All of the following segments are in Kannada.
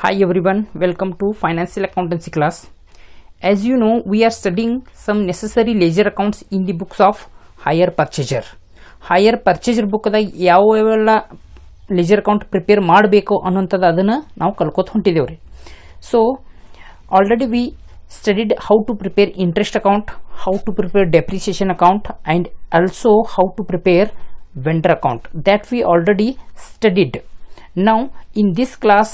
Hi everyone, welcome to Financial Accountancy class. As you know, we are studying some necessary ledger accounts in the books of Hire Purchaser. Hire Purchaser book ಯಾವೆಲ್ಲ ledger account prepare ಮಾಡಬೇಕು ಅನ್ನೋಂಥದ್ದು ಅದನ್ನು ನಾವು ಕಲ್ಕೋತ ಹೊಂಟಿದ್ದೇವ್ರಿ. So already we studied how to prepare interest account, how to prepare depreciation account, and also how to prepare vendor account. That we already studied. Now in this class,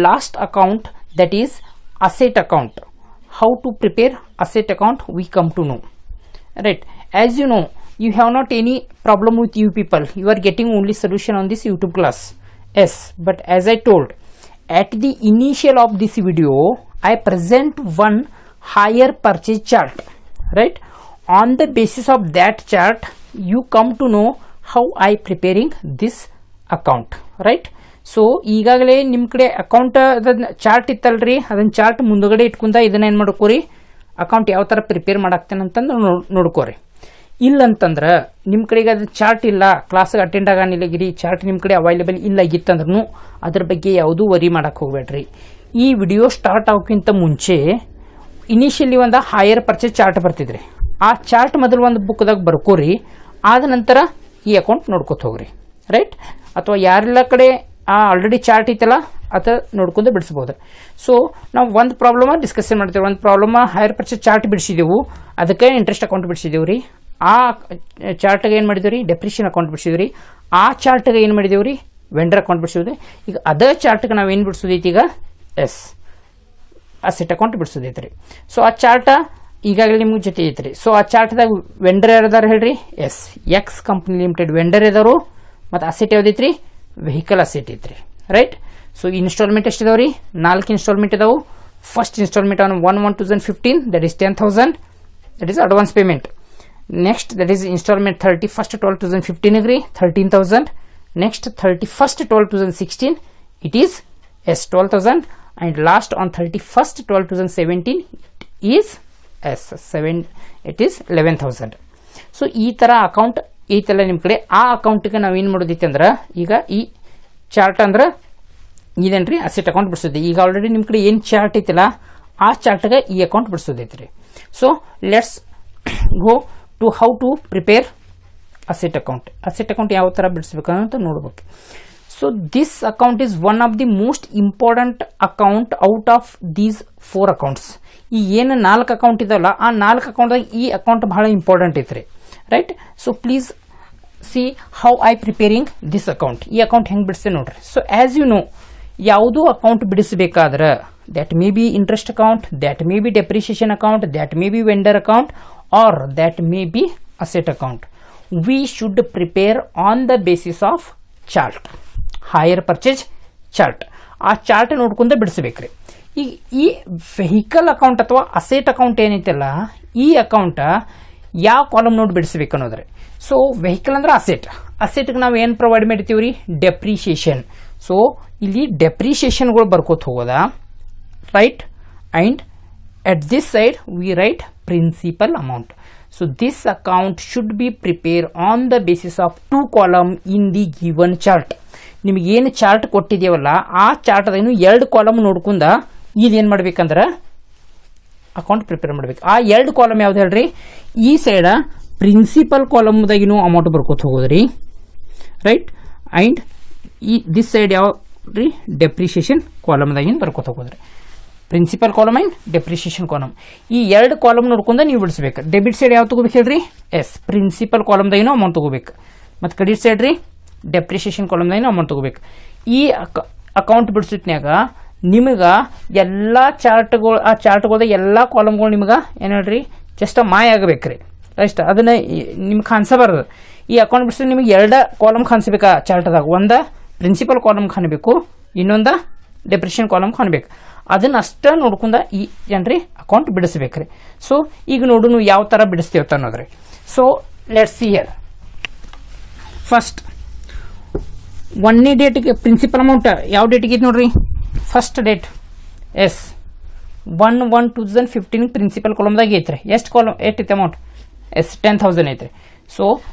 last account, that is asset account. How to prepare asset account we come to know. Right, as you know, you have not any problem with you people, you are getting only solution on this YouTube class. Yes, but as I told at the initial of this video, I present one hire purchase chart. Right, on the basis of that chart you come to know how I preparing this account. Right, so ಈಗಾಗಲೇ ನಿಮ್ಮ ಕಡೆ ಅಕೌಂಟ್ ಚಾರ್ಟ್ ಇತ್ತಲ್ರಿ, ಅದನ್ನ ಚಾರ್ಟ್ ಮುಂದುಗಡೆ ಇಟ್ಕೊಂಡ ಇದನ್ನ ಏನು ಮಾಡ್ಕೋರಿ, ಅಕೌಂಟ್ ಯಾವ ಥರ ಪ್ರಿಪೇರ್ ಮಾಡಾಕ್ತೇನೆ ಅಂತಂದು ನೋಡ್ಕೋರಿ. ಇಲ್ಲಂತಂದ್ರೆ ನಿಮ್ಮ ಕಡೆಗೆ ಅದು ಚಾರ್ಟ್ ಇಲ್ಲ, ಕ್ಲಾಸ್ಗೆ ಅಟೆಂಡ್ ಆಗಾನಿಲ್ಲಗಿರಿ, ಚಾರ್ಟ್ ನಿಮ್ಮ ಕಡೆ ಅವೈಲೇಬಲ್ ಇಲ್ಲ ಆಗಿತ್ತಂದ್ರೂ ಅದ್ರ ಬಗ್ಗೆ ಯಾವುದೂ ವರಿ ಮಾಡಕ್ಕೆ ಹೋಗ್ಬೇಡ್ರಿ. ಈ ವಿಡಿಯೋ ಸ್ಟಾರ್ಟ್ ಆಗೋಕ್ಕಿಂತ ಮುಂಚೆ ಇನಿಷಿಯಲಿ ಒಂದು ಹೈಯರ್ ಪರ್ಚೇಸ್ ಚಾರ್ಟ್ ಬರ್ತಿದ್ರಿ, ಆ ಚಾರ್ಟ್ ಮೊದಲು ಒಂದು ಬುಕ್ದಾಗ ಬರ್ಕೋರಿ, ಆದ ನಂತರ ಈ ಅಕೌಂಟ್ ನೋಡ್ಕೊತ ಹೋಗ್ರಿ. ರೈಟ್, ಅಥವಾ ಯಾರೆಲ್ಲ ಕಡೆ ಆಲ್ರೆಡಿ ಚಾರ್ಟ್ ಐತಲ್ಲ ಅದು ನೋಡ್ಕೊಂಡು ಬಿಡಿಸ್ಬೋದು. ಸೊ ನಾವು ಒಂದು ಪ್ರಾಬ್ಲಮ್ ಡಿಸ್ಕಷನ್ ಮಾಡ್ತೇವೆ. ಒಂದು ಪ್ರಾಬ್ಲಮ್ ಹೈಯರ್ ಪರ್ಚೇಸ್ ಚಾರ್ಟ್ ಬಿಡಿಸಿದೆವು, ಅದಕ್ಕೆ ಇಂಟ್ರೆಸ್ಟ್ ಅಕೌಂಟ್ ಬಿಡಿಸಿದೆವು ರೀ. ಆ ಚಾರ್ಟ್ಗೆ ಏನು ಮಾಡಿದೇವು ರೀ, ಡೆಪ್ರಿಷನ್ ಅಕೌಂಟ್ ಬಿಡಿಸಿದ್ವಿ ರೀ. ಆ ಚಾರ್ಟ್ಗೆ ಏನು ಮಾಡಿದೇವು ರೀ, ವೆಂಡರ್ ಅಕೌಂಟ್ ಬಿಡಿಸಿದ್ವಿ. ಈಗ ಅದೇ ಚಾರ್ಟ್ಗೆ ನಾವು ಏನು ಬಿಡಿಸೋದೈತಿ, ಈಗ ಅಸೆಟ್ ಅಕೌಂಟ್ ಬಿಡಿಸೋದೈತೆ ರೀ. ಸೊ ಆ ಚಾರ್ಟ ಈಗಾಗಲೇ ನಿಮ್ಗೆ ಜೊತೆ ಐತ್ರಿ. ಸೊ ಆ ಚಾರ್ಟ್ದಾಗ ವೆಂಡರ್ ಯಾರದಾರ ಹೇಳ್ರಿ, ಎಕ್ಸ್ ಕಂಪ್ನಿ ಲಿಮಿಟೆಡ್ ವೆಂಡರ್ ಇದಾರು, ಮತ್ತು ಅಸೆಟ್ ಯಾವ್ದೈತ್ರಿ, ವೆಹಿಕಲ್ ಅಸೆಟ್ ಐತ್ರಿ. ರೈಟ್, ಸೊ ಇನ್ಸ್ಟಾಲ್ಮೆಂಟ್ ಎಷ್ಟು ಇದಾವೆ ರೀ, 4 ಇನ್ಸ್ಟಾಲ್ಮೆಂಟ್ ಇದಾವೆ. First instalment on 1/1/2015, that is 10,000, that is advance payment. Next that is instalment 31/12/2015 ರೀ, 13,000. Next 31/12/2016 it is 12,000, and last on 31/12/2017 it is 11,000. So ಈ ಥರ ಅಕೌಂಟ್ ಐತಲ್ಲ ನಿಮ್ಮ ಕಡೆ, ಆ ಅಕೌಂಟಿಗೆ ನಾವು ಏನು ಮಾಡೋದೈತಿ ಅಂದ್ರೆ, ಈಗ ಈ ಚಾರ್ಟ್ ಅಂದ್ರೆ ಇದೇನ್ರಿ ಅಸೆಟ್ ಅಕೌಂಟ್ ಬಿಡಿಸೋದು. ಈಗ ಆಲ್ರೆಡಿ ನಿಮ್ಮ ಕಡೆ ಏನು ಚಾರ್ಟ್ ಐತಿಲ್ಲ ಆ ಚಾರ್ಟ್ಗೆ ಈ ಅಕೌಂಟ್ ಬಿಡಿಸೋದೈತಿ ರೀ. So let's go to how to prepare asset account. Asset account ಯಾವ ಥರ ಬಿಡಿಸ್ಬೇಕಂತ ನೋಡ್ಬೇಕು. So this account is one of the most important account out of these 4 accounts. ಈ ಏನು 4 ಅಕೌಂಟ್ ಇದಲ್ಲ, ಆ 4 ಅಕೌಂಟ್ದಾಗ ಈ ಅಕೌಂಟ್ ಬಹಳ ಇಂಪಾರ್ಟೆಂಟ್ ಐತ್ರಿ. Right, so please see how I preparing this account. ಈ ಅಕೌಂಟ್ ಹೆಂಗೆ ಬಿಡಿಸ್ತೇನೆ ನೋಡ್ರಿ. ಸೊ ಆಸ್ ಯು ನೋ, ಯಾವುದೋ ಅಕೌಂಟ್ ಬಿಡಿಸಬೇಕಾದ್ರೆ that may be interest account, that may be depreciation account, that may be vendor account, or that may be asset account, we should prepare on the basis of chart, hire purchase chart. ಆ ಚಾರ್ಟ್ ನೋಡ್ಕೊಂಡು ಬಿಡಿಸ್ಬೇಕ್ರಿ. ಈಗ ಈ ವೆಹಿಕಲ್ ಅಕೌಂಟ್ ಅಥವಾ ಅಸೆಟ್ ಅಕೌಂಟ್ ಏನೈತಲ್ಲ, ಈ ಅಕೌಂಟ್ ಯಾವ ಕಾಲಮ್ ನೋಡಿ ಬಿಡಿಸ್ಬೇಕು ಅನ್ನೋದ್ರಿ. ಸೊ ವೆಹಿಕಲ್ ಅಂದ್ರೆ ಅಸೆಟ್, ಅಸೆಟ್ಗೆ ನಾವು ಏನು ಪ್ರೊವೈಡ್ ಮಾಡ್ತೀವಿ ರೀ, ಡೆಪ್ರಿಷಿಯೇಷನ್. ಸೊ ಇಲ್ಲಿ ಡೆಪ್ರಿಷಿಯೇಷನ್ಗಳು ಬರ್ಕೋತ ಹೋಗೋದ. Right, and at this side we write principal amount. So this account should be prepare on the basis of 2 column in the given chart. ನಿಮಗೇನು ಚಾರ್ಟ್ ಕೊಟ್ಟಿದ್ದೇವಲ್ಲ ಆ ಚಾರ್ಟ್ದೇನು 2 ಕಾಲಮ್ ನೋಡ್ಕೊಂಡ ಇದೇನು ಮಾಡ್ಬೇಕಂದ್ರೆ ಅಕೌಂಟ್ ಪ್ರಿಪೇರ್ ಮಾಡ್ಬೇಕು. ಆ 2 ಕಾಲಮ್ ಯಾವ್ದು ಹೇಳ್ರಿ, ಈ ಸೈಡ ಪ್ರಿನ್ಸಿಪಲ್ ಕಾಲಮ್ದಾಗಿನೂ ಅಮೌಂಟ್ ಬರ್ಕೋತ ಹೋಗೋದ್ರಿ. ರೈಟ್, ಆ್ಯಂಡ್ ಈ ದಿಸ್ ಸೈಡ್ ಯಾವ ರೀ, ಡೆಪ್ರಿಷಿಯೇಷನ್ ಕಾಲಮ್ದಾಗಿನ ಬರ್ಕೋತ ಹೋಗೋದ್ರಿ. Principal column and depreciation column, ಈ 2 ಕಾಲಮ್ ನೋಡ್ಕೊಂಡು ನೀವು ಬಿಡಿಸ್ಬೇಕು. ಡೆಬಿಟ್ ಸೈಡ್ ಯಾವ ತಗೋಬೇಕು ಹೇಳ್ರಿ, ಪ್ರಿನ್ಸಿಪಲ್ ಕಾಲಮ್ದಾಗಿನೂ ಅಮೌಂಟ್ ತಗೋಬೇಕು, ಮತ್ತು ಕ್ರೆಡಿಟ್ ಸೈಡ್ ರೀ ಡೆಪ್ರಿಷಿಯೇಷನ್ ಕಾಲಮ್ದಾಗಿನೂ ಅಮೌಂಟ್ ತಗೋಬೇಕು. ಈ ಅಕೌಂಟ್ ಬಿಡಿಸಿಟ್ನ್ಯಾಗ ನಿಮಗೆ ಎಲ್ಲ ಚಾರ್ಟ್ಗಳು, ಆ ಚಾರ್ಟ್ಗಳದ ಎಲ್ಲ ಕಾಲಮ್ಗಳು ನಿಮ್ಗೆ ಏನು ಹೇಳ್ರಿ ಜಸ್ಟ್ ಮಾಯ ಆಗಬೇಕ್ರಿ. ಅಷ್ಟು ಅದನ್ನು ನಿಮ್ಗೆ ಕಾಣಿಸಬಾರ್ದು. ಈ ಅಕೌಂಟ್ ಬಿಡಿಸಿದ್ರೆ ನಿಮಗೆ 2 ಕಾಲಮ್ ಕಾಣಿಸ್ಬೇಕು ಆ ಚಾರ್ಟ್ದಾಗ. ಒಂದು ಪ್ರಿನ್ಸಿಪಲ್ ಕಾಲಮ್ ಕಾಣಬೇಕು, ಇನ್ನೊಂದು ಡೆಪ್ರಿಷಿಯೇಷನ್ ಕಾಲಮ್ ಕಾಣಬೇಕು. ಅದನ್ನ ಅಷ್ಟೇ ನೋಡ್ಕೊಂಡ ಈ ಏನ್ರಿ ಅಕೌಂಟ್ ಬಿಡಿಸ್ಬೇಕ್ರಿ. ಸೊ ಈಗ ನೋಡು ಯಾವ ಥರ ಬಿಡಿಸ್ತೇವತ್ತ ಅನ್ನೋದ್ರಿ. So let's see here. First 1ನೇ ಡೇಟ್ಗೆ ಪ್ರಿನ್ಸಿಪಲ್ ಅಮೌಂಟ್ ಯಾವ ಡೇಟಿಗೆ ಐತೆ ನೋಡ್ರಿ, ಫಸ್ಟ್ ಡೇಟ್ 1/1/2015 ಪ್ರಿನ್ಸಿಪಲ್ ಕಾಲಮ್ದಾಗ ಐತ್ರಿ. ಎಷ್ಟು ಕಾಲಮ್ ಐತೆ ಅಮೌಂಟ್, 10,000 ಐತ್ರಿ. ಸೊ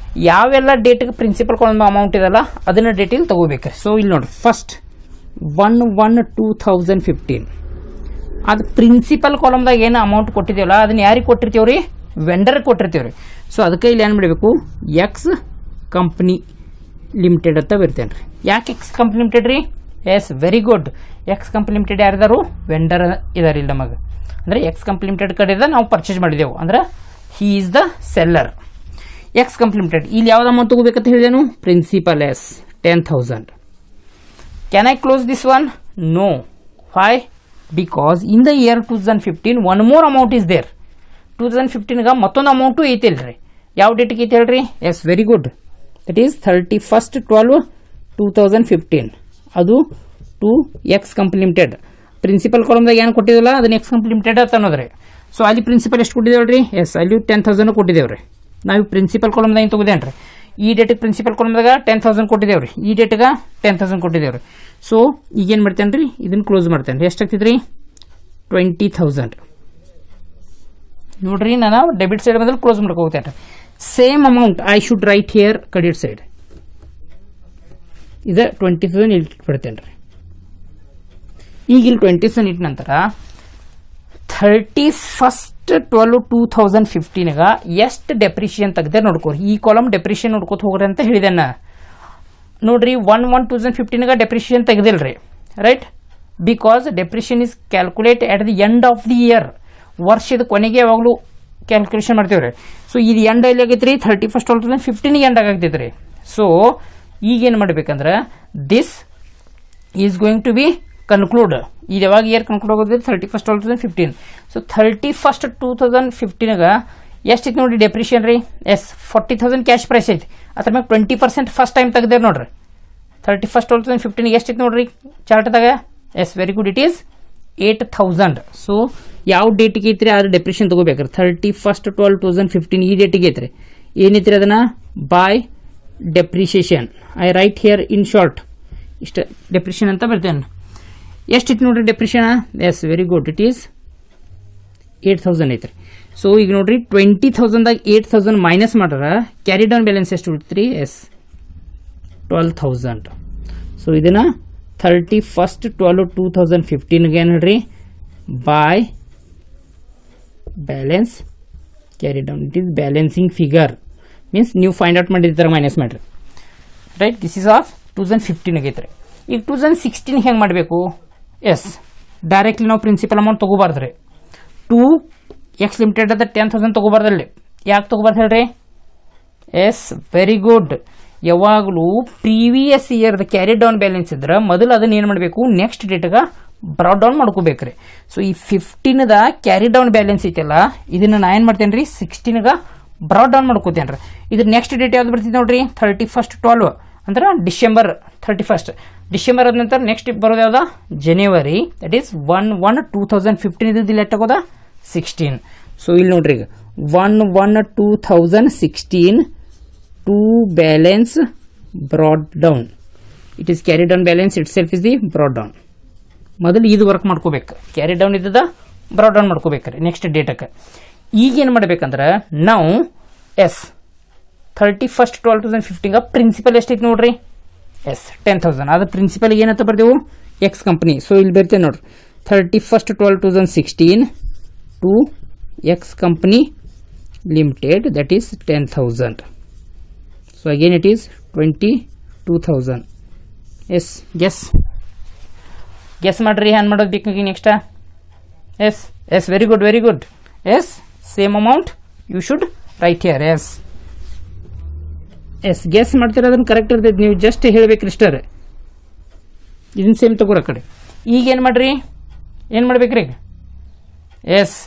ಯಾವೆಲ್ಲ ಡೇಟ್ಗೆ ಪ್ರಿನ್ಸಿಪಲ್ ಕಾಲಮ್ ಅಮೌಂಟ್ ಇದಲ್ಲ ಅದನ್ನ ಡೇಟ್ ಇಲ್ಲಿ ತಗೋಬೇಕ್ರಿ. ಸೊ ಇಲ್ಲಿ ನೋಡ್ರಿ, ಫಸ್ಟ್ 1/1/2015 ಅದು ಪ್ರಿನ್ಸಿಪಲ್ ಕಾಲಮ್ದಾಗ ಏನು ಅಮೌಂಟ್ ಕೊಟ್ಟಿದ್ದೀವಲ್ಲ ಅದನ್ನ ಯಾರಿಗೆ ಕೊಟ್ಟಿರ್ತೀವಿ ರೀ, ವೆಂಡರ್ಗೆ ಕೊಟ್ಟಿರ್ತೀವಿ ರೀ. ಸೊ ಅದಕ್ಕೆ ಇಲ್ಲಿ ಏನು ಮಾಡಬೇಕು, ಎಕ್ಸ್ ಕಂಪ್ನಿ ಲಿಮಿಟೆಡ್ ಅಂತ ಬರ್ತೇನೆ ರೀ. ಯಾಕೆ ಎಕ್ಸ್ ಕಂಪ್ನಿ ಲಿಮಿಟೆಡ್ ರೀ? Yes, very good. X company limited ಯಾರಿದಾರು, ವೆಂಡರ್ ಇದಾರೆ ಇಲ್ಲಿ ನಮಗೆ. ಅಂದರೆ ಎಕ್ಸ್ ಕಂಪ್ನಿ ಲಿಮಿಟೆಡ್ ಕಡೆಯಿಂದ ನಾವು ಪರ್ಚೇಸ್ ಮಾಡಿದೆವು, ಅಂದ್ರೆ he is the seller. X company limited ಇಲ್ಲಿ ಯಾವ್ದು ಅಮೌಂಟ್ ತಗೋಬೇಕಂತ ಹೇಳಿದೆನು, principal is 10,000. Can I close this one? No. Why? Because in the year 2015 one more amount is there. 2015ಗ ಮತ್ತೊಂದು ಅಮೌಂಟು ಐತಿಲ್ರಿ. ಯಾವ ಡೇಟಿಗೆ ಐತೆ ಹೇಳ್ರಿ? Yes, very good. That is 31/12/2015. ಅದು to X company limited. Principal ಕಾಲಮ್ದಾಗ ಏನು ಕೊಟ್ಟಿದ್ವಲ್ಲ ಅದನ್ನ ಎಕ್ಸ್ ಕಂಪ್ನಿ ಲಿಮಿಟೆಡ್ ಅಂತ ಅನ್ನೋದ್ರಿ. ಸೊ ಅಲ್ಲಿ ಪ್ರಿನ್ಸಿಪಲ್ ಎಷ್ಟು ಕೊಟ್ಟಿದ್ದೇವ್ರಿ? ಎಸ್, ಅಲ್ಲಿ 10,000 ಕೊಟ್ಟಿದ್ದೇವ್ರಿ. ನಾವು ಪ್ರಿನ್ಸಿಪಲ್ ಕಾಲಮ್ದಾಗ ಏನು ತಗೋದೇನ್ರಿ, ಈ ಡೇಟಿಗೆ ಪ್ರಿನ್ಸಿಪಲ್ ಕಾಲಮ್ದಾಗ 10,000 ಕೊಟ್ಟಿದ್ದೇವ್ರಿ, ಈ ಡೇಟಿಗೆ 10,000 ಕೊಟ್ಟಿದ್ದೇವ್ರಿ. ಸೊ ಈಗೇನು ಮಾಡ್ತೇನೆ ರೀ, ಇದನ್ನು ಕ್ಲೋಸ್ ಮಾಡ್ತೇನೆ ರೀ. ಎಷ್ಟಾಗ್ತಿದ್ರಿ? 20,000. ನೋಡ್ರಿ, ನಾನು ಡೆಬಿಟ್ ಸೈಡ್ ಬದಲು ಕ್ಲೋಸ್ ಮಾಡ್ಕೊ ಹೋಗ್ತೇನೆ. Same amount I should write here credit side. ಇದು 20,000 ಇಟ್ಬಿಡ್ತೇನೆ ರೀ. ಈಗ ಇಲ್ಲಿ 20,000 ಇಟ್ಟ ನಂತರ 31/12/2015ಗ ಎಷ್ಟು ಡೆಪ್ರಿಷಿಯೇಷನ್ ತೆಗ್ದೆ ನೋಡ್ಕೋರಿ. ಈ ಕಾಲಮ್ ಡೆಪ್ರಿಷಿಯೇಷನ್ ನೋಡ್ಕೋತ ಹೋಗ್ರಿ ಅಂತ ಹೇಳಿದೆ ನಾ. ನೋಡ್ರಿ, 1/1/2015ಗ ಡೆಪ್ರಿಷಿಯೇಷನ್ ತೆಗೆದಿಲ್ರಿ, right? Because depreciation is calculate at the end of the year. ವರ್ಷದ ಕೊನೆಗೆ ಯಾವಾಗಲೂ ಕ್ಯಾಲ್ಕುಲೇಷನ್ ಮಾಡ್ತೀವಿ ರೀ. ಸೊ ಇದು ಎಂಡ್ ಎಲ್ಲಿ ಆಗೈತೆ ರೀ? 31/12/2015 ಎಂಡ್ ಆಗೈತೆ ರೀ. ಸೊ ಈಗೇನು ಮಾಡ್ಬೇಕಂದ್ರೆ this is going to be conclude. ಇದು ಯಾವಾಗ ಇಯರ್ ಕನ್ಕ್ಲೂಡ್ ಆಗೋದು? 31/12/2015. ಸೊ 31/2015ಗ ಎಷ್ಟಿತ್ತು ನೋಡ್ರಿ ಡೆಪ್ರಿಷಿಯೇಷನ್ ರೀ? ಎಸ್, 40,000 ಕ್ಯಾಶ್ ಪ್ರೈಸ್ ಐತಿ. ಅದ್ರ ಮ್ಯಾಗ 20% ಫಸ್ಟ್ ಟೈಮ್ ತೆಗ್ದೇರು ನೋಡ್ರಿ. 31/12/2015 ಎಷ್ಟಿತ್ತು ನೋಡ್ರಿ ಚಾರ್ಟ್ದಾಗ? Yes, very good. It is 8,000. So ಯಾವ ಡೇಟಿಗೆ ಐತ್ರಿ ಅದು ಡೆಪ್ರಿಷಿಯೇಷನ್ ತಗೋಬೇಕ್ರಿ? 31/12/2015 ಈ ಡೇಟಿಗೆ ಐತ್ರಿ. ಏನೈತ್ರಿ ಅದನ್ನ? By depreciation. I write here in short ಇಷ್ಟ ಡೆಪ್ರಿಷಿಯೇಷನ್ ಅಂತ ಬರ್ತೇನೆ. ಎಷ್ಟಿತ್ತು ನೋಡ್ರಿ depreciation? Yes, very good. It is 8,000 ಐತ್ರಿ. ಸೊ ಈಗ ನೋಡ್ರಿ 20,000ದಾಗ 8,000 ಮೈನಸ್ ಮಾಡ್ರ ಕ್ಯಾರಿ ಡೌನ್ ಬ್ಯಾಲೆನ್ಸ್ ಎಷ್ಟು ಉಳಿತ್ರಿ? ಎಸ್, 12,000. ಸೊ ಇದನ್ನ 31/12/2015ಗೆ ಏನು ಹೇಳ್ರಿ? By balance carry down. It is balancing figure. Means ನೀವು ಫೈಂಡ್ ಔಟ್ ಮಾಡಿರ್ತಾರೆ ಮೈನಸ್ ಮಾಡ್ರಿ, ರೈಟ್? ದಿಸ್ ಈಸ್ ಆಫ್ 2015 ಐತ್ರಿ. ಈಗ 2016 ಹೆಂಗೆ ಮಾಡಬೇಕು? ಎಸ್, ಡೈರೆಕ್ಟ್ಲಿ ನಾವು ಪ್ರಿನ್ಸಿಪಲ್ ಅಮೌಂಟ್ ತೊಗೋಬಾರ್ದ್ರಿ. ಟು ಎಕ್ಸ್ ಲಿಮಿಟೆಡ್ ಅದ 10,000 ತೊಗೋಬಾರ್ದಲ್ಲಿ. ಯಾಕೆ ತೊಗೋಬಾರ್ದು ಹೇಳ್ರಿ? Yes, very good. ಯಾವಾಗಲೂ ಪ್ರೀವಿಯಸ್ ಇಯರ್ದ ಕ್ಯಾರಿ ಡೌನ್ ಬ್ಯಾಲೆನ್ಸ್ ಇದ್ರೆ ಮೊದಲು ಅದನ್ನ ಏನು ಮಾಡಬೇಕು? ನೆಕ್ಸ್ಟ್ ಡೇಟ್ಗೆ ಬ್ರಾಡ್ ಡೌನ್ ಮಾಡ್ಕೋಬೇಕ್ರಿ. ಸೊ ಈ 15ದ ಕ್ಯಾರಿ ಡೌನ್ ಬ್ಯಾಲೆನ್ಸ್ ಐತಲ್ಲ ಇದನ್ನ ನಾ ಏನು ಮಾಡ್ತೇನೆ ರೀ? 16ಗ ಬ್ರಾಡ್ ಡೌನ್ ಮಾಡ್ಕೋತೇನೆ ರೀ. ಇದ್ರ ನೆಕ್ಸ್ಟ್ ಡೇಟ್ ಯಾವ್ದು ಬರ್ತಿದೆ ನೋಡ್ರಿ? 31/12 ಅಂದ್ರೆ ಡಿಸೆಂಬರ್ 31. ಡಿಸೆಂಬರ್ ಆದ ನಂತರ ನೆಕ್ಸ್ಟ್ ಬರೋದು ಯಾವ್ದು? ಜನವರಿ. That is 1/1/2015. ಇದು ಲೆಟ್ ಆಗೋದ 16. ಸೊ ಇಲ್ಲಿ ನೋಡ್ರಿ, ಈಗ 1/1/2016 to balance brought down. It is carry down balance itself is the brought down. ಮೊದಲು ಇದು ವರ್ಕ್ ಮಾಡ್ಕೋಬೇಕು. ಕ್ಯಾರಿ ಡೌನ್ ಇದ್ದದ ಬ್ರಾಡ್ ಡೌನ್ ಮಾಡ್ಕೋಬೇಕ್ರಿ ನೆಕ್ಸ್ಟ್ ಡೇಟಕ್ಕೆ. ಈಗೇನು ಮಾಡ್ಬೇಕಂದ್ರೆ ನಾವು ಎಸ್ 31/12/2015 ಪ್ರಿನ್ಸಿಪಲ್ ಎಷ್ಟೈತಿ ನೋಡ್ರಿ? ಎಸ್, 10,000. ಅದು ಪ್ರಿನ್ಸಿಪಲ್ ಏನಂತ ಬರ್ದೇವು? X company. ಸೊ ಇಲ್ಲಿ ಬರ್ತೇವೆ ನೋಡ್ರಿ, 31/12/2016 to X company limited. That is 10,000. So again it is 22,000. Yes, guess ಮಾಡ್ರಿ ಹ್ಯಾಂಡ್ ಮಾಡೋದು ಬೇಕಾಗಿ next. Yes, very good, very good. Yes, same amount you should write here. Yes, guess ಮಾಡ್ತೀರ, ಅದನ್ನು ಕರೆಕ್ಟ್ ಇರ್ತೈತಿ. ನೀವು ಜಸ್ಟ್ ಹೇಳ್ಬೇಕ್ರಿ ಇಷ್ಟರ. ಇದನ್ನ ಸೇಮ್ ತಗೋರ ಕಡೆ. ಈಗ ಏನು ಮಾಡ್ರಿ? ಏನು ಮಾಡ್ಬೇಕ್ರಿ ಈಗ? ಎಸ್,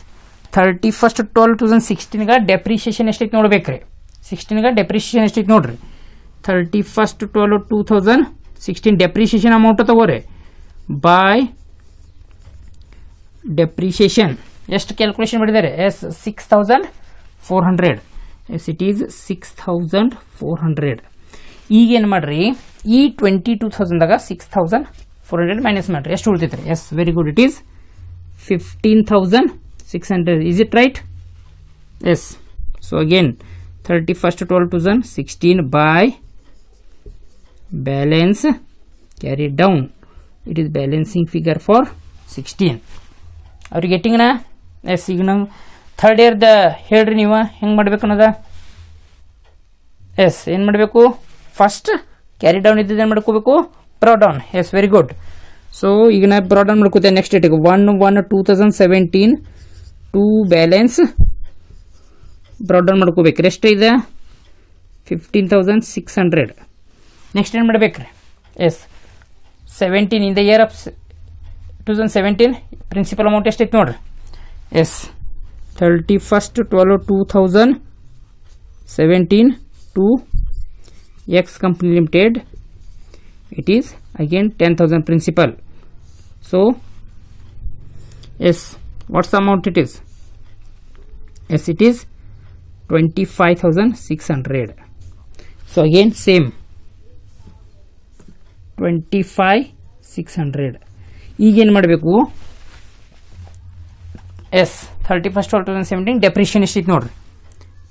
31/12/2016ಗ ಡೆಪ್ರಿಷಿಯೇಷನ್ ಎಷ್ಟೈತಿ ನೋಡ್ಬೇಕ್ರಿ. 16ಗ ಡೆಪ್ರಿಷಿಯೇಷನ್ ಎಷ್ಟೈತಿ ನೋಡ್ರಿ. 31/12/2016 ಡೆಪ್ರಿಷಿಯೇಷನ್ ಅಮೌಂಟ್ ತಗೋರಿ. ಬೈ ಡೆಪ್ರಿಷಿಯೇಷನ್ ಎಷ್ಟು ಕ್ಯಾಲ್ಕುಲೇಷನ್ ಮಾಡಿದ್ದಾರೆ? ಎಸ್, 6,400. Yes, it is 6,400. ಈಗೇನು ಮಾಡ್ರಿ? ಈ 22,000ದಾಗ 6,400 ಮೈನಸ್ ಮಾಡ್ರಿ. ಎಷ್ಟು ಉಳಿತೈತ್ರಿ? Yes, very good. It is 15,600. Is it right? Yes. So again 31/12/2016 by balance carried down it is balancing figure for 16. ಅವ್ರಿಗೆ ಗೆಟ್ಟಿಂಗ್ನ ಎಸ್. ಈಗ ನಾವು ಥರ್ಡ್ ಇಯರ್ದ ಹೇಳ್ರಿ ನೀವು ಹೆಂಗೆ ಮಾಡ್ಬೇಕು ಅನ್ನೋದ. ಎಸ್, ಏನು ಮಾಡಬೇಕು, ಫಸ್ಟ್ ಕ್ಯಾರಿ ಡೌನ್ ಇದ್ದಿದ್ದು ಏನು ಮಾಡ್ಕೋಬೇಕು, brought down. Yes, very good. So ಈಗ ನಾ ಬ್ರಾ ಡೌನ್ ಮಾಡ್ಕೋತೇನೆ. ನೆಕ್ಸ್ಟ್ ಡೇಟಿಗೆ 1/1/2017 ಟು ಬ್ಯಾಲೆನ್ಸ್ ಬ್ರಾ ಡೌನ್ ಮಾಡ್ಕೋಬೇಕು. ಎಷ್ಟು ಇದೆ 15,600. ನೆಕ್ಸ್ಟ್ ಏನು ಮಾಡ್ಬೇಕ್ರಿ, yes 17 in the year of 2017 principal amount ಎಷ್ಟೈತೆ ನೋಡ್ರಿ. Yes 31/12/2017 to X Company Limited. It is again 10,000 principal. So yes, what's the amount it is? Yes, it is 25,600. So again same 25,600. ಈಗ ಏನು ಮಾಡಬೇಕು, ಎಸ್ 31/12/2017 ಡೆಪ್ರಿಷಿಯೇಷನ್ ಎಷ್ಟಿತ್ತು ನೋಡ್ರಿ.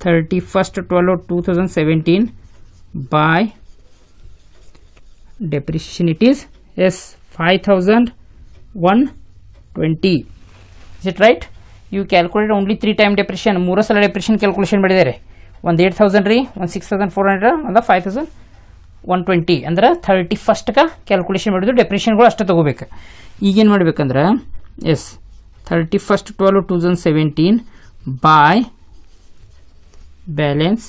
31/12/2017 by depreciation it is yes 5,120. Is it right? You calculate only 3 time depreciation. 3 ಸಲ ಡೆಪ್ರಿಷಿಯೇಷನ್ ಕ್ಯಾಲ್ಕುಲೇಷನ್ ಮಾಡಿದ್ದಾರೆ. ಒಂದು 8,000 ರೀ, ಒಂದು 6,400, ಒಂದು 5,120. ಅಂದ್ರೆ 31st ಕ್ಯಾಲ್ಕುಲೇಷನ್ ಮಾಡಿದ್ರು ಡೆಪ್ರಿಷಿಯೇಷನ್ಗಳು ಅಷ್ಟು ತಗೋಬೇಕು. ಈಗೇನು ಮಾಡ್ಬೇಕಂದ್ರೆ S 31/12/2017 by balance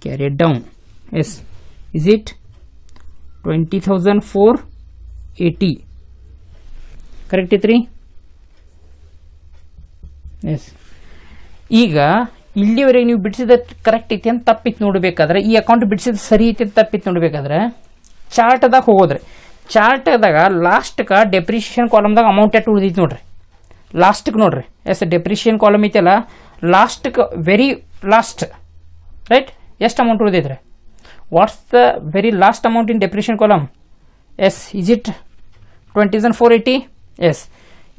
carried down. Yes, is it 20,480? correct ಐತ್ರಿ. ಎಸ್, ಈಗ ಇಲ್ಲಿವರೆಗೆ ನೀವು ಬಿಡಿಸಿದ ಕರೆಕ್ಟ್ ಐತಿ ಅಂತ ತಪ್ಪಿತ್ತು ನೋಡಬೇಕಾದ್ರೆ, ಈ ಅಕೌಂಟ್ ಬಿಡಿಸಿದ ಸರಿ ಐತಿ ಅಂತ ತಪ್ಪಿತ್ತು ನೋಡಬೇಕಾದ್ರೆ ಚಾರ್ಟ್ದಾಗ ಹೋಗೋದ್ರಿ. ಚಾರ್ಟ್ದಾಗ ಲಾಸ್ಟ್ಗೆ ಡೆಪ್ರಿಷಿಯೇಷನ್ ಕಾಲಮ್ದಾಗ ಅಮೌಂಟ್ ಎಷ್ಟು ಉಳಿದೈತಿ ನೋಡ್ರಿ. ಲಾಸ್ಟ್ಗೆ ನೋಡ್ರಿ. ಎಸ್, ಡೆಪ್ರಿಷಿಯೇಷನ್ ಕಾಲಮ್ ಐತಲ್ಲ, ಲಾಸ್ಟ್ಗೆ ವೆರಿ ಲಾಸ್ಟ್ ರೈಟ್ ಎಷ್ಟು ಅಮೌಂಟ್ ಉಳಿದೈತ್ರಿ. What's the very last amount in depreciation column? Yes, is it 20,480? Yes,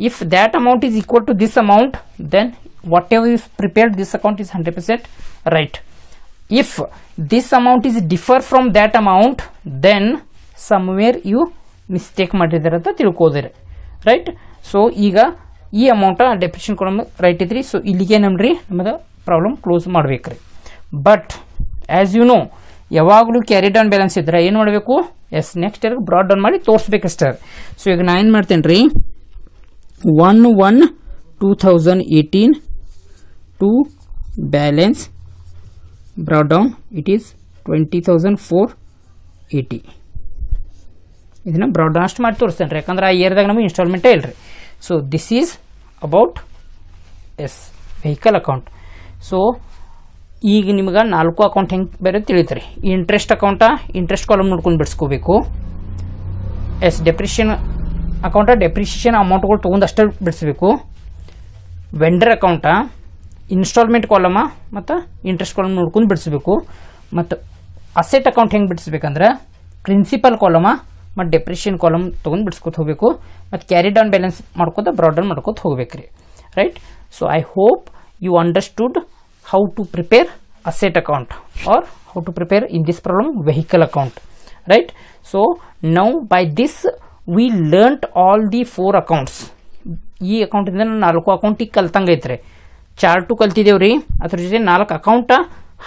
if that amount is equal to this amount, then whatever is prepared this account is 100% right. If this amount is differ from that amount, then somewhere you mistake ಮಾಡಿದ್ದೀರ ಅಂತ ತಿಳ್ಕೋದಿರಿ ರೈಟ್. ಸೊ ಈಗ ಈ ಅಮೌಂಟ್ ಡೆಪ್ರಿಷಿಯೇಷನ್ ಕಾಲಮ್ ರೈಟ್ ಐತ್ರಿ. ಸೊ ಇಲ್ಲಿಗೆ ನಮ್ರಿ ನಮ್ಮದು ಪ್ರಾಬ್ಲಮ್ ಕ್ಲೋಸ್ ಮಾಡ್ಬೇಕ್ರಿ. ಬಟ್ ಆ್ಯಸ್ ಯು ನೋ, ಯಾವಾಗಲೂ ಕ್ಯಾರಿ ಡೌನ್ ಬ್ಯಾಲೆನ್ಸ್ ಇದ್ರೆ ಏನು ಮಾಡಬೇಕು, ಎಸ್ ನೆಕ್ಸ್ಟ್ ಇಯರ್ಗೆ ಬ್ರಾಡ್ ಡೌನ್ ಮಾಡಿ ತೋರಿಸ್ಬೇಕಷ್ಟೇ. ಸೊ ಈಗ ನಾ ಏನು ಮಾಡ್ತೇನೆ ರೀ, 1/1/2018 to balance brought down it is 20,480. ಇದನ್ನ ಬ್ರಾಡ್ ಡೌನ್ ಅಷ್ಟು ಮಾಡಿ ತೋರಿಸ್ತೇನೆ ರೀ, ಯಾಕಂದ್ರೆ ಆ ಇಯರ್ದಾಗ ನಮಗೆ ಇನ್ಸ್ಟಾಲ್ಮೆಂಟೇ ಇಲ್ರಿ. So this is about yes vehicle account. ಸೊ ಈಗ ನಿಮ್ಗೆ 4 ಅಕೌಂಟ್ ಹೆಂಗೆ ಬೇರೆ ತಿಳಿತಾರೆ. ಇಂಟ್ರೆಸ್ಟ್ ಅಕೌಂಟ ಇಂಟ್ರೆಸ್ಟ್ ಕಾಲಮ್ ನೋಡ್ಕೊಂಡು ಬಿಡಿಸ್ಕೋಬೇಕು. ಎಸ್ ಡೆಪ್ರಿಷಿಯೇಷನ್ ಅಕೌಂಟ ಡೆಪ್ರಿಷಿಯೇಷನ್ ಅಮೌಂಟ್ಗಳು ತೊಗೊಂಡು ಅಷ್ಟೇ ಬಿಡಿಸ್ಬೇಕು. ವೆಂಡರ್ ಅಕೌಂಟ ಇನ್ಸ್ಟಾಲ್ಮೆಂಟ್ ಕಾಲಮ ಮತ್ತು ಇಂಟ್ರೆಸ್ಟ್ ಕಾಲಮ್ ನೋಡ್ಕೊಂಡು ಬಿಡಿಸ್ಬೇಕು. ಮತ್ತು ಅಸೆಟ್ ಅಕೌಂಟ್ ಹೆಂಗೆ ಬಿಡಿಸ್ಬೇಕಂದ್ರೆ ಪ್ರಿನ್ಸಿಪಲ್ ಕಾಲಮ ಮತ್ತು ಡೆಪ್ರಿಷಿಯೇಷನ್ ಕಾಲಮ್ ತೊಗೊಂಡು ಬಿಡಿಸ್ಕೊತ ಹೋಗಬೇಕು. ಮತ್ತು ಕ್ಯಾರಿ ಡೌನ್ ಬ್ಯಾಲೆನ್ಸ್ ಮಾಡ್ಕೋತ ಬ್ರಾಡ್ ಡೌನ್ ಮಾಡ್ಕೋತ ಹೋಗ್ಬೇಕು ರೀ right. So I hope you understood how to prepare asset account or how to prepare in this problem vehicle account, right? So now by this we learnt all the 4 accounts. ಈ ಅಕೌಂಟ್ ಇಂದ 4 ಅಕೌಂಟ್ ಈಗ ಕಲ್ತಂಗೆ ಐತ್ರಿ. ಚಾರ್ಟು ಕಲ್ತಿದ್ದೇವ್ರಿ, ಅದ್ರ ಜೊತೆ 4 ಅಕೌಂಟ್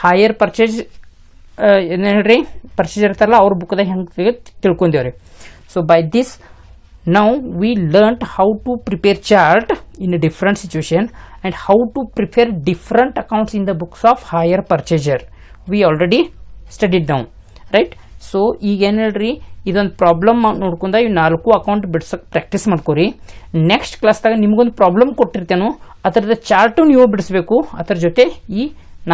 ಹೈಯರ್ ಪರ್ಚೇಸ್ ಏನು ಹೇಳ್ರಿ ಪರ್ಚೇಸ್ ಇರ್ತಾರಲ್ಲ ಅವ್ರ ಬುಕ್ದಾಗ ಹೆಂಗೆ ತಿಳ್ಕೊಂಡೇವ್ರಿ. So by this now we learnt how to prepare chart in a different situation and how to prepare different accounts in the books of higher purchaser. We already studied down, right? So ಈಗ ಏನು ಹೇಳ್ರಿ ಇದೊಂದು ಪ್ರಾಬ್ಲಮ್ ನೋಡ್ಕೊಂಡ ಇವು 4 ಅಕೌಂಟ್ ಬಿಡ್ಸಕ್ಕೆ ಪ್ರಾಕ್ಟೀಸ್ ಮಾಡ್ಕೋರಿ. ನೆಕ್ಸ್ಟ್ ಕ್ಲಾಸ್ದಾಗ ನಿಮ್ಗೊಂದು ಪ್ರಾಬ್ಲಮ್ ಕೊಟ್ಟಿರ್ತೇನೋ ಅದರದ ಚಾರ್ಟು ನೀವು ಬಿಡಿಸ್ಬೇಕು, ಅದರ ಜೊತೆ ಈ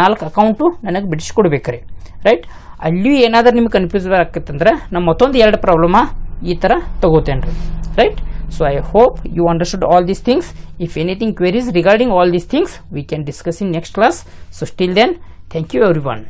4 ಅಕೌಂಟು ನನಗೆ ಬಿಡಿಸ್ಕೊಡ್ಬೇಕ್ರಿ ರೈಟ್. ಅಲ್ಲಿ ಏನಾದರೂ ನಿಮ್ಗೆ ಕನ್ಫ್ಯೂಸ್ ಆಗತ್ತಂದ್ರೆ ನಮ್ಮ ಮತ್ತೊಂದು 2 ಪ್ರಾಬ್ಲಮ ಈ ಥರ ತಗೋತೇನೆ ರೀ right. So I hope you understood all these things. If anything queries regarding all these things we can discuss in next class. So till then, thank you everyone.